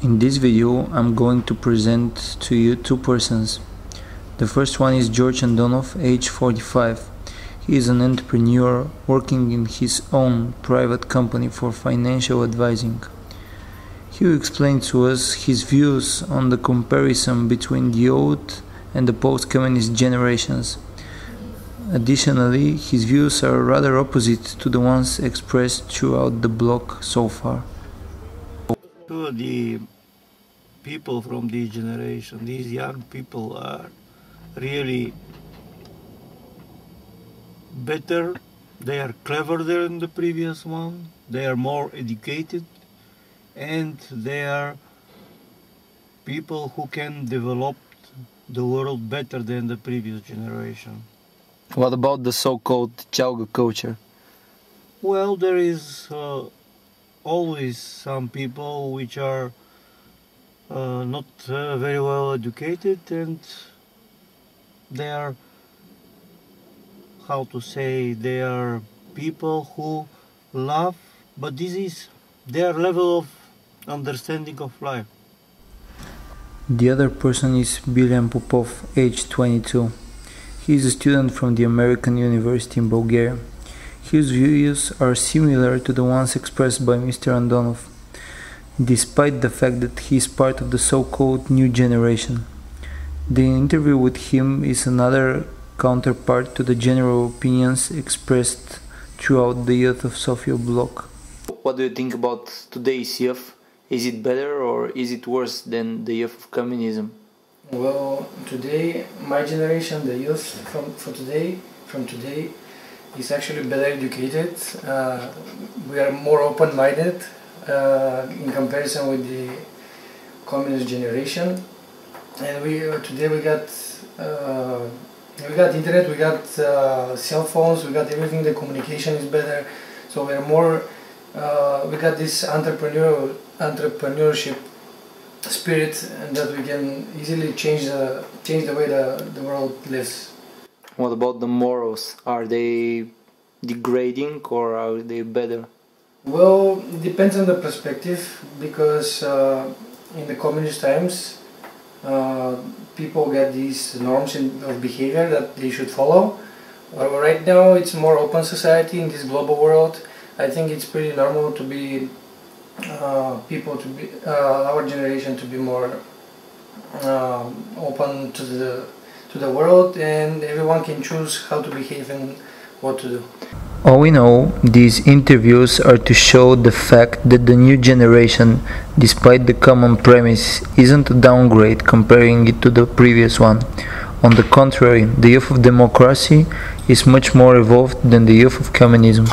In this video, I'm going to present to you two persons. The first one is George Andonov, age 45. He is an entrepreneur working in his own private company for financial advising. He will explain to us his views on the comparison between the old and the post-communist generations. Additionally, his views are rather opposite to the ones expressed throughout the blog so far. To the people from this generation, these young people are really better, they are cleverer than the previous one, they are more educated, and they are people who can develop the world better than the previous generation. What about the so-called Chalga culture? Well, there is always some people which are not very well educated, and they are, how to say, they are people who love, but this is their level of understanding of life. The other person is William Popov, age 22. He is a student from the American University in Bulgaria. His views are similar to the ones expressed by Mr. Andonov, despite the fact that he is part of the so-called new generation. The interview with him is another counterpart to the general opinions expressed throughout the Youth of Sofia blog. What do you think about today's youth? Is it better or is it worse than the youth of communism? Well, today, my generation, the youth from today, is actually better educated. We are more open-minded in comparison with the communist generation. And today we got internet, we got cell phones, we got everything. The communication is better, so we are more. We got this entrepreneurship spirit, and that we can easily change the way the world lives. What about the morals? Are they degrading or are they better? Well, it depends on the perspective, because in the communist times, people get these norms of behavior that they should follow. Right now, it's more open society in this global world. I think it's pretty normal to be our generation to be more open to the world, and everyone can choose how to behave and what to do. All in all, these interviews are to show the fact that the new generation, despite the common premise, isn't a downgrade comparing it to the previous one. On the contrary, the youth of democracy is much more evolved than the youth of communism.